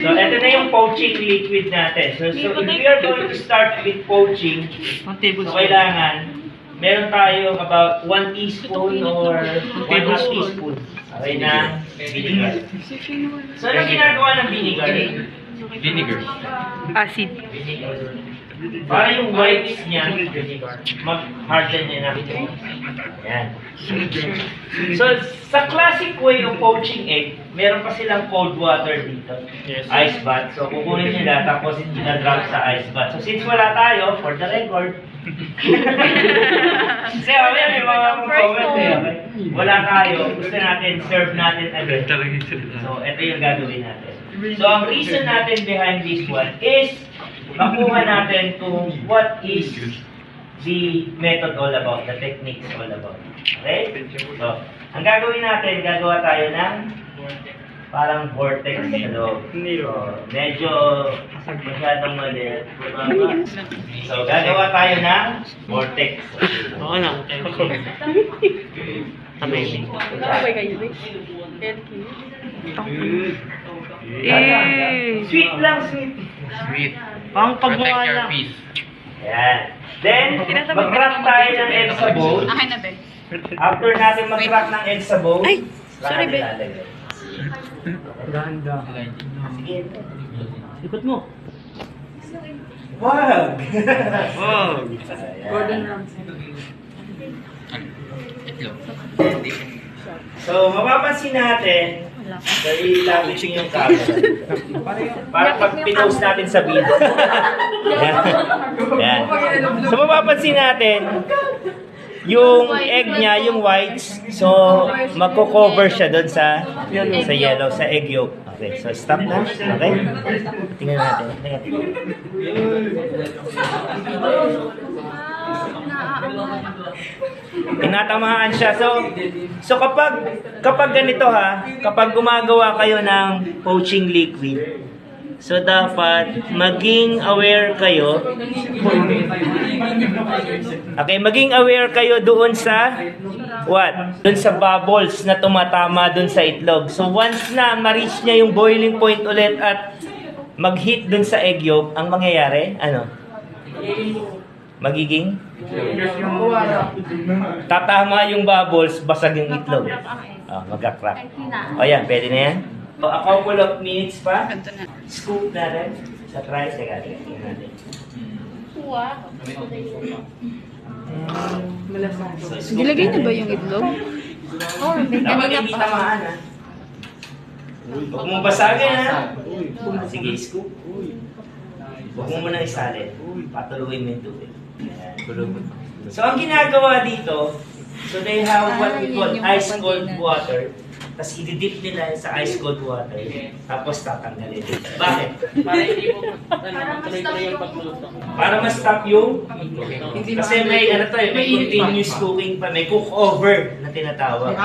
So, ito na yung poaching liquid natin. So if we are going to start with poaching, so kailangan, meron tayo about 1 teaspoon or 1/2 teaspoon ng vinegar. So, anong ginagawa ng vinegar? Vinegar. Acid. Para yung whites niya, mag-harden niya na. Ayan. So, sa classic way of poaching egg, meron pa silang cold water dito. Ice bath. So, kukunin nila, tapos ina-drop sa ice bath. So, since wala tayo, for the record, kasi may mga comment wala tayo, gusto natin, serve natin agad. So, ito yung gagawin natin. So, ang reason natin behind this one is makuha natin kung what is the method all about, the techniques all about. Okay? So, ang gagawin natin, gagawa tayo ng parang vortex sa loob. So, medyo masyadong mali. So, gagawa tayo ng vortex. Oo na. Amazing. Okay kayo, Sweet lang, sweet. Sweet. Pang Protect pagmukha your lang. peace. Yan. Then, mag-crack tayo ng egg sa bowl. Akin na, Ben. After natin mag-crack ng egg sa bowl, Ay, sorry, Ben. Ganda. Sige. Ikot mo. Wag! Wow. Gordon Ramsay. Itlog. So, mapapansin natin, so ilapit yung camera. Para pag pinost natin sa video. Yan. Yan. So, mapapansin natin, yung egg niya, yung whites, so magko-cover siya doon sa yellow, sa egg yolk. Okay, so stop na. Okay? Tingnan natin. Tinatamaan siya. So kapag ganito kapag gumagawa kayo ng poaching liquid, so dapat maging aware kayo. Okay, maging aware kayo doon sa what? Doon sa bubbles na tumatama doon sa itlog. So once na ma-reach niya yung boiling point ulit at mag-hit doon sa egg yolk, ang mangyayari, ano? Magiging tatama yung bubbles, basag yung itlog. Mag-crack. O yan, pwede na yan. So, a couple of minutes pa. Scoop natin sa rice. Teka, tingnan natin. Nilagay na ba yung itlog? Oo, may Dapat kanina hindi pa. tamaan, ha? Huwag mong basagin, ha? Sige, scoop. Huwag mo muna isalin. Patuluin mo yung tubig. So, ang ginagawa dito, so they have what we call ice cold water. Tapos i-dip nila sa ice cold water. Tapos tatanggalin. Bakit? Para ma-stop yung kasi may may continuous cooking pa, may cook over na tinatawag.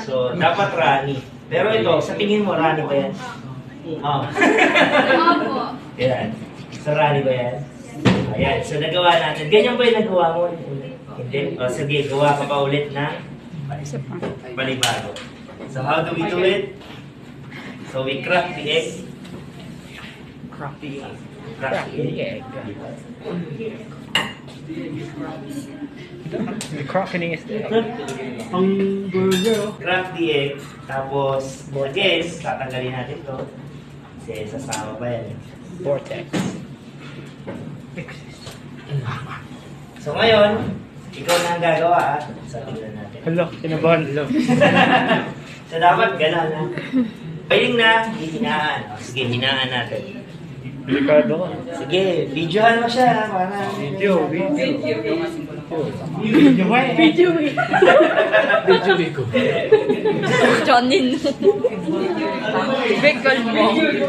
So, dapat runny. Pero ito, sa tingin mo, runny ba yan? Oo. Yan. So, runny ba yan? Ayan. So, nagawa natin. Ganyan ba yung nagawa mo? Hindi. O, sige, gawa ka pa ulit na balibago. So, how do we do it? So, we crack the egg. Crack the egg. Cracking is there. Ang burger. Crack the egg. Tapos, again, tatanggalin natin to. Kasi sasama pa yan. Vortex. So, ngayon, ikaw na ang gagawa, ha? So, tingnan natin. Hello, kinabahan. Hello. So, dapat gano'n, ha? Pwedeng na, hihinaan. O, sige, hinaan natin. Delikado ka. Sige, videohan mo siya, ha? Para... Video. ko. Jonin. Bigol mo.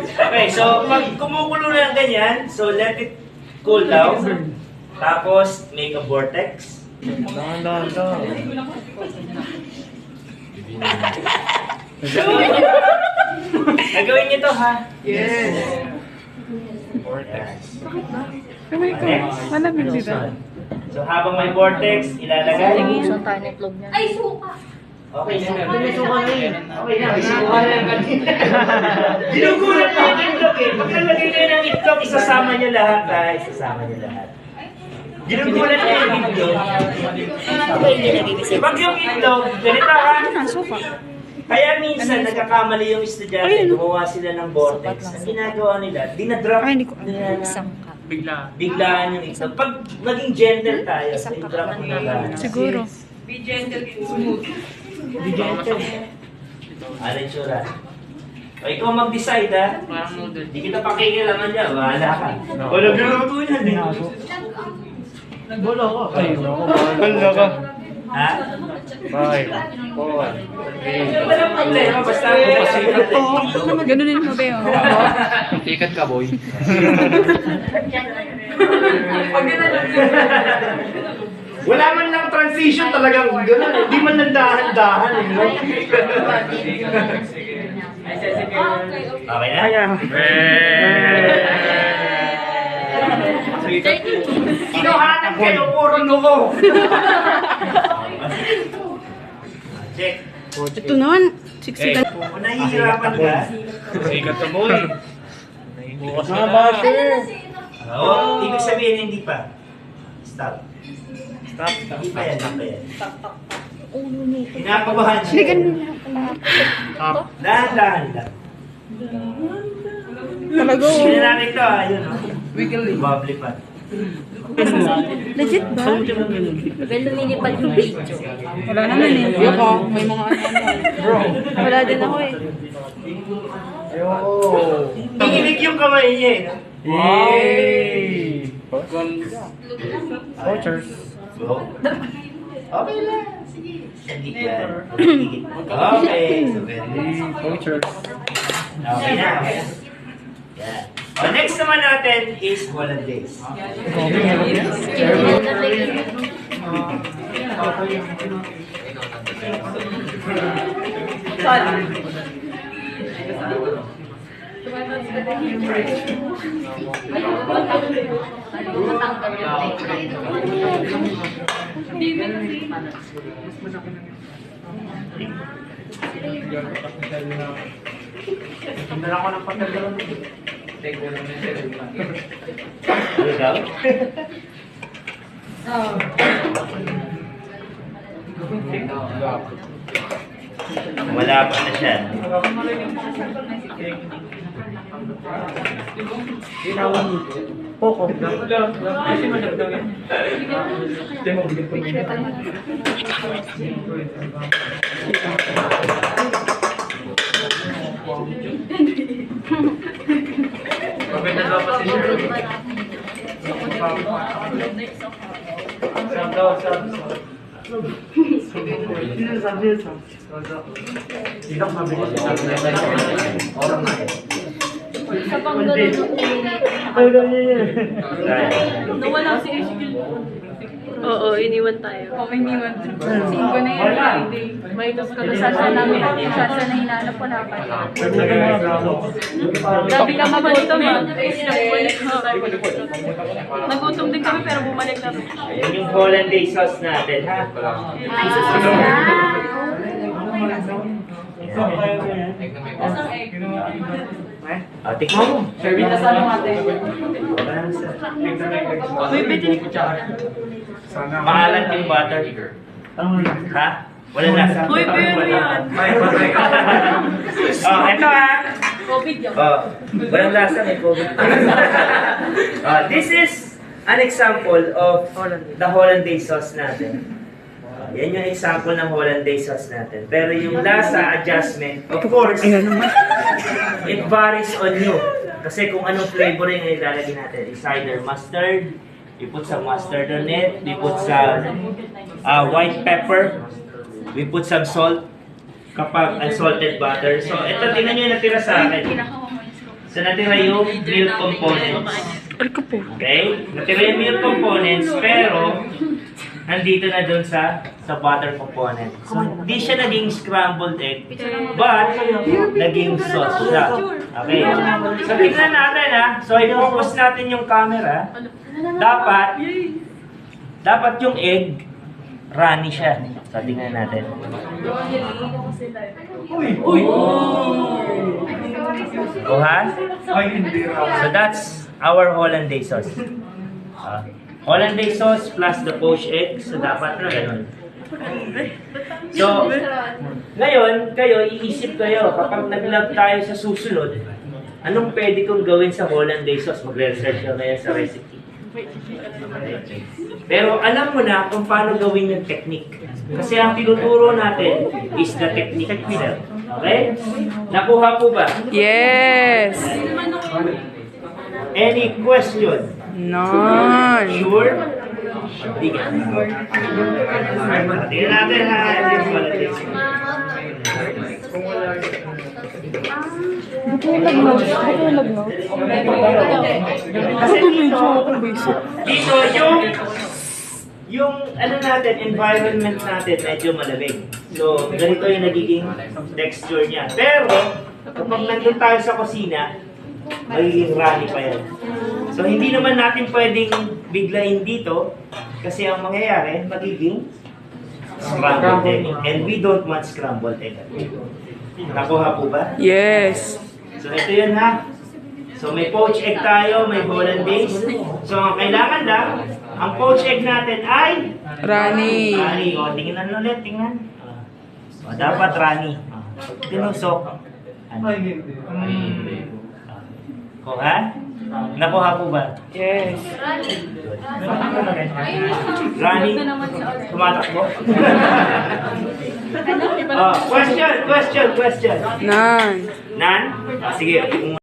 Okay, so pag kumukulo na ng ganyan, so let it cool down. Tapos, make a vortex. Dahan. Nagawin niyo to, ha? Yes. Vortex. Kamay ko. Malamig dito. So, habang may vortex, ilalagay. Isang tayo ng itlog niya. Ay, suka! Okay na. Okay na. Ginugulat mo yung itlog eh. Pag nalagay kayo ng itlog, isasama niyo lahat ha. Isasama niyo lahat. Ginugulat mo yung itlog. Pag yung itlog, ganito ha. Kaya minsan nagkakamali yung estudyante, gumawa sila ng vortex. Ang ginagawa nila, dinadrop nila biglaan yung itlog. Pag naging gentle tayo, i-drop mo na. Siguro. Be gentle and smooth. Be gentle. Ano yung sura? O ikaw mag-decide ha. Hindi kita pakikilaman niya, bahala ka. O nagluluto yan eh. Bola ko. Ay, bola ka. Ha? 5, 4, 3. Walang problema, basta ako pasikat eh. Ganunin mo ba yun? Tikat ka, boy. Wala man lang transition talagang gano'n. Hindi man lang dahan-dahan. No? Okay na? Kinuhanan kayo, puro nuko. Check. Ito naman. Siksikan. Kung nahihirapan ka, Tikat ka, boy. Bukas na ba, sir? oo, ibig sabihin hindi pa. Stop. Stop. Hindi pa yan, hindi pa yan. Kinakabahan siya. Stop. Dahan-dahan lang. Talaga. Hindi na namin ito ah, yun. Bubbly pa. Legit ba? Well, lumilipad yung video. Wala naman eh. Ako, may mga ano. Wala din ako eh. Ayoko. Nanginig yung kamay niya eh. Yay! Poachers. So, okay lang. Sige. Hindi yan. Okay. So, very good. Poachers. Okay na. Yan. O, next naman natin is hollandaise. Tanda ko ng pagkagalan. Ano daw? Wala pa na siya. Poco. Sa panggalan ng nawala si Eshkil. Oo, iniwan tayo. Oo, iniwan. Singgo na yun. May dos ka sasya namin. Sasya na hinanap ko na pa. Grabe ka magutom ah. Nagutom din kami pero bumalik kami. Ayan yung hollandaise sauce natin, ha? Ah, tikman mo. Serving na sana natin. Uy, pwede ni Maalat yung butter. Ha? Wala lasa. Uy, pero yan. Oh, ito ha. COVID yun. Oh, walang lasa, may COVID. This is an example of the hollandaise sauce natin. Yan yung example ng hollandaise sauce natin. Pero yung lasa adjustment, of course, it varies on you. Kasi kung anong flavor yung ilalagay natin, is either mustard, we put some mustard on it, we put some white pepper, we put some salt, kapag unsalted butter. So, ito, tingnan nyo yung natira sa akin. So, natira yung milk components. Okay? Natira yung milk components, pero nandito na dun sa butter component. So, hindi siya naging scrambled egg, but naging sauce siya. Okay? So, tingnan natin ha. So, i-focus natin yung camera. Dapat yung egg, runny siya. So, tingnan natin. Oh, ha? So, that's our hollandaise sauce. Hollandaise sauce plus the poached egg. So, dapat na ganun. So, ngayon, kayo, iisip kayo, kapag nag-love tayo sa susunod, anong pwede kong gawin sa hollandaise sauce? Mag-research na kayo sa recipe. Pero alam mo na kung paano gawin yung technique. Kasi ang tinuturo natin is the technique itself. Okay? Nakuha po ba? Yes! Any question? None. Sure? Hindi ka. Tingnan natin ha. Kasi dito yung ano natin, environment natin medyo malamig. So, ganito yung nagiging texture niya. Pero, kapag nandun tayo sa kusina, magiging runny pa yan. So, hindi naman natin pwedeng biglayin dito kasi ang mangyayari, magiging scrambled egg. And we don't want scrambled egg. Nakuha po ba? Yes. So, ito yun ha. So, may poached egg tayo, may hollandaise. So, ang kailangan lang, ang poached egg natin ay Rani. runny. O, tingnan ulit, tingnan. O, dapat runny. Tinusok. Ano? O, ha? Nakuha po ba? Yes. Runny? Tumatakbo? Question. None. Nan? Sige.